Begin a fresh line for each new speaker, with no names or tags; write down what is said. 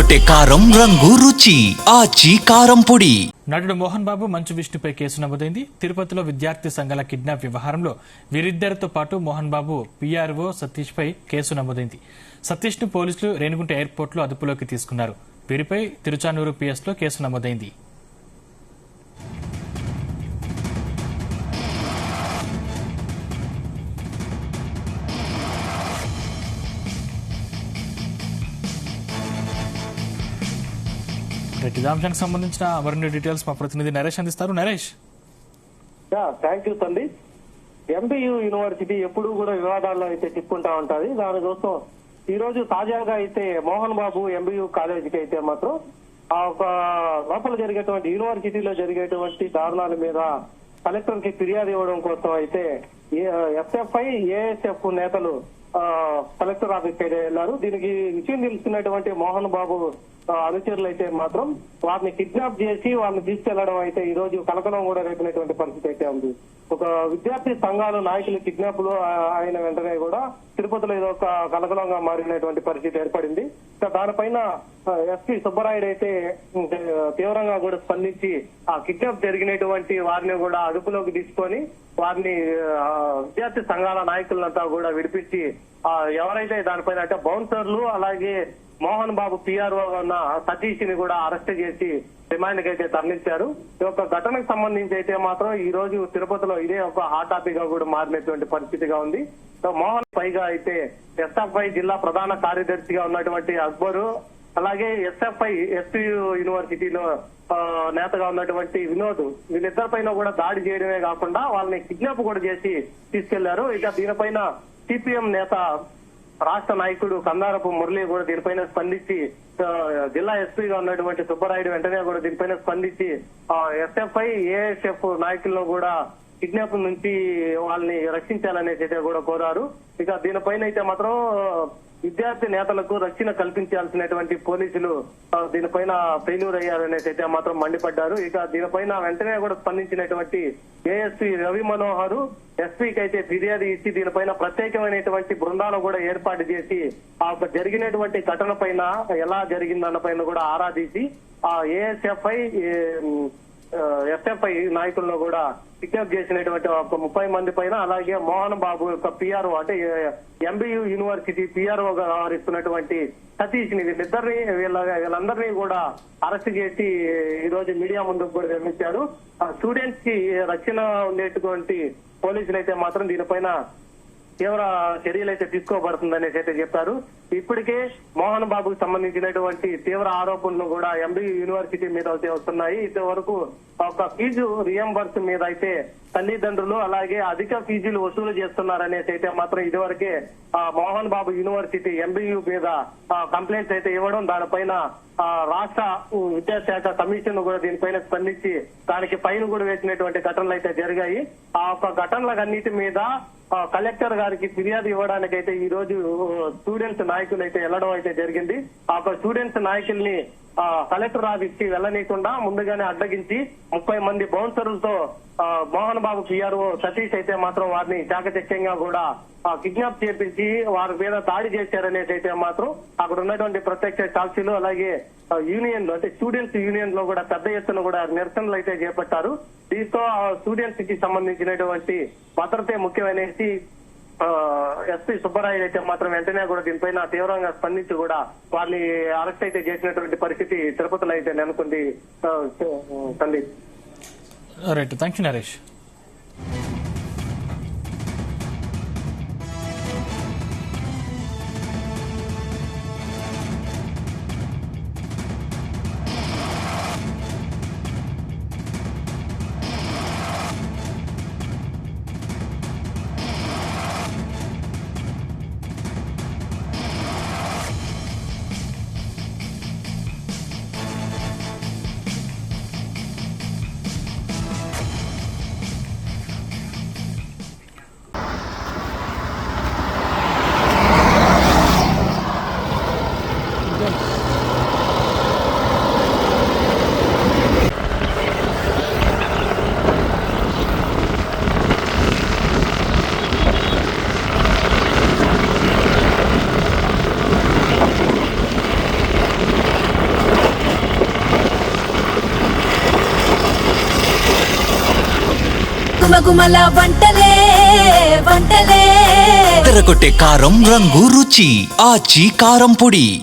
అదరగొట్టే కారం రంగు రుచి ఆచి కారం పొడి.
నటుడు మోహన్ బాబు మంచు విష్ణుపై కేసు నమోదైంది. తిరుపతిలో విద్యార్థి సంఘాల కిడ్నాప్ వ్యవహారంలో వీరిద్దరితో పాటు మోహన్ బాబు పీఆర్ఓ సతీష్ పై కేసు నమోదైంది. సతీష్ ను పోలీసులు రేణిగుంట ఎయిర్పోర్ట్ లో అదుపులోకి తీసుకున్నారు. వీరిపై తిరుచానూరు పిఎస్ లో కేసు నమోదైంది. ఇదే అంశానికి సంబంధించిన మరిన్ని డీటెయిల్స్ మా ప్రతినిధి నరేష్ అందిస్తారు. నరేష్.
థ్యాంక్ యూ తండ్రి. ఎంబీయూ యూనివర్సిటీ ఎప్పుడు కూడా వివాదాల్లో అయితే చిక్కుంటా ఉంటది. దానికోసం ఈ రోజు తాజాగా అయితే మోహన్ బాబు ఎంబీయూ కాలేజీకి అయితే మాత్రం ఆ ఒక లోపల జరిగేటువంటి యూనివర్సిటీలో జరిగేటువంటి దారుణాల మీద కలెక్టర్ కి ఫిర్యాదు ఇవ్వడం కోసం అయితే ఎస్ఎఫ్ఐ ఏఎస్ఎఫ్ నేతలు కలెక్టర్ ఆఫీస్ అయితే వెళ్లారు. దీనికి విషయం తెలుస్తున్నటువంటి మోహన్ బాబు అనుచరులు అయితే మాత్రం వారిని కిడ్నాప్ చేసి వారిని తీసుకెళ్లడం అయితే ఈ రోజు కలకలం కూడా రేపినటువంటి పరిస్థితి అయితే ఉంది. ఒక విద్యార్థి సంఘాలు నాయకులు కిడ్నాప్ లో అయిన వెంటనే కూడా తిరుపతిలో ఏదో ఒక కలకలంగా మారినటువంటి పరిస్థితి ఏర్పడింది. దానిపైన ఎస్పీ సుబ్బరాయుడు అయితే తీవ్రంగా కూడా స్పందించి ఆ కిడ్నాప్ జరిగినటువంటి వారిని కూడా అదుపులోకి తీసుకొని వారిని విద్యార్థి సంఘాల నాయకులంతా కూడా విడిపించి ఎవరైతే దానిపైన అంటే బౌన్సర్లు అలాగే మోహన్ బాబు పీఆర్ఓ ఉన్న సతీష్ ని కూడా అరెస్ట్ చేసి రిమాండ్ కి అయితే తరలించారు. ఈ యొక్క ఘటనకు సంబంధించి అయితే మాత్రం ఈ రోజు తిరుపతిలో ఇదే ఒక హాట్ టాపిక్ గా కూడా మారినటువంటి పరిస్థితిగా ఉంది. మోహన్ పైగా అయితే ఎస్ఎఫ్ఐ జిల్లా ప్రధాన కార్యదర్శిగా ఉన్నటువంటి అక్బరు అలాగే ఎస్ఎఫ్ఐ ఎస్పీ యూనివర్సిటీలో నేతగా ఉన్నటువంటి వినోద్ వీళ్ళిద్దరిపైన కూడా దాడి చేయడమే కాకుండా వాళ్ళని కిడ్నాప్ కూడా చేసి తీసుకెళ్లారు. ఇక దీనిపైన సిపిఎం నేత రాష్ట్ర నాయకుడు కందారపు మురళి కూడా దీనిపైన స్పందించి జిల్లా ఎస్పీగా ఉన్నటువంటి సుబ్బరాయుడు వెంటనే కూడా దీనిపైన స్పందించి ఎస్ఎఫ్ఐ ఏఎస్ఎఫ్ నాయకులను కూడా కిడ్నాప్ నుంచి వాళ్ళని రక్షించాలనేసి అయితే కూడా కోరారు. ఇక దీనిపైన అయితే మాత్రం విద్యార్థి నేతలకు రక్షణ కల్పించాల్సినటువంటి పోలీసులు దీనిపైన ఫెయిల్యూర్ అయ్యారనేసి అయితే మాత్రం మండిపడ్డారు. ఇక దీనిపైన వెంటనే కూడా స్పందించినటువంటి ఏఎస్పీ రవి మనోహర్ ఎస్పీకి అయితే ఫిర్యాదు ఇచ్చి దీనిపైన ప్రత్యేకమైనటువంటి బృందాలు కూడా ఏర్పాటు చేసి ఆ జరిగినటువంటి ఘటన పైన ఎలా జరిగిందన్న పైన కూడా ఆరాధించి ఆ ఏఎస్ఎఫ్ఐ ఎస్ఎఫ్ఐ నాయకులను కూడా పికప్ చేసినటువంటి ఒక 30 మంది పైన అలాగే మోహన్ బాబు యొక్క పిఆర్ఓ అంటే ఎంబీయూ యూనివర్సిటీ పిఆర్ఓగా వ్యవహరిస్తున్నటువంటి సతీష్ ని వీళ్ళందరినీ కూడా అరెస్ట్ చేసి ఈ రోజు మీడియా ముందుకు కూడా నిర్మించారు. స్టూడెంట్స్ కి రక్షణ ఉండేటువంటి పోలీసులు అయితే మాత్రం దీనిపైన తీవ్ర చర్యలు అయితే తీసుకోబడుతుందనేసి అయితే చెప్పారు. ఇప్పటికే మోహన్ బాబుకు సంబంధించినటువంటి తీవ్ర ఆరోపణలు కూడా ఎంబీయూ యూనివర్సిటీ మీద అయితే వస్తున్నాయి. ఇంతవరకు ఒక ఫీజు రియంబర్స్ మీద అయితే తల్లిదండ్రులు అలాగే అధిక ఫీజులు వసూలు చేస్తున్నారనేసి అయితే మాత్రం ఇదివరకే మోహన్ బాబు యూనివర్సిటీ ఎంబీయూ మీద కంప్లైంట్స్ అయితే ఇవ్వడం దానిపైన రాష్ట్ర విద్యాశాఖ కమిషన్ కూడా దీనిపైన స్పందించి దానికి ఫైన్ కూడా వేసినటువంటి ఘటనలు అయితే జరిగాయి. ఆ ఒక ఘటనలన్నిటి మీద కలెక్టర్ గారికి ఫిర్యాదు ఇవ్వడానికి అయితే ఈ రోజు స్టూడెంట్స్ నాయకులు అయితే వెళ్లడం అయితే జరిగింది. ఆ స్టూడెంట్స్ నాయకుల్ని కలెక్టర్ ఆఫీస్ కి వెళ్లనీయకుండా ముందుగానే అడ్డగించి 30 మంది బౌన్సర్లతో మోహన్ బాబు పిఆర్ఓ సతీష్ అయితే మాత్రం వారిని చాకచక్యంగా కూడా కిడ్నాప్ చేపించి వారి మీద దాడి చేశారనేసి అయితే మాత్రం అక్కడ ఉన్నటువంటి ప్రత్యక్ష సాక్షులు అలాగే యూనియన్లు అంటే స్టూడెంట్స్ యూనియన్ లో కూడా పెద్ద ఎత్తున కూడా నిరసనలు అయితే చేపట్టారు. దీంతో స్టూడెంట్స్ కి సంబంధించినటువంటి భద్రతే ముఖ్యమనేసి ఎస్పీ సుబ్బరాయుడు అయితే మాత్రం వెంటనే కూడా దీనిపైన తీవ్రంగా స్పందించి కూడా వారిని అరెస్ట్ అయితే చేసినటువంటి పరిస్థితి తిరుపతిలో అయితే నెలకొంది. Sandeep.
Right, thank you Naresh.
గుమగుమల వంటలే వంటలే
తెరకొట్టే కారం రంగు రుచి ఆచి కారం పొడి.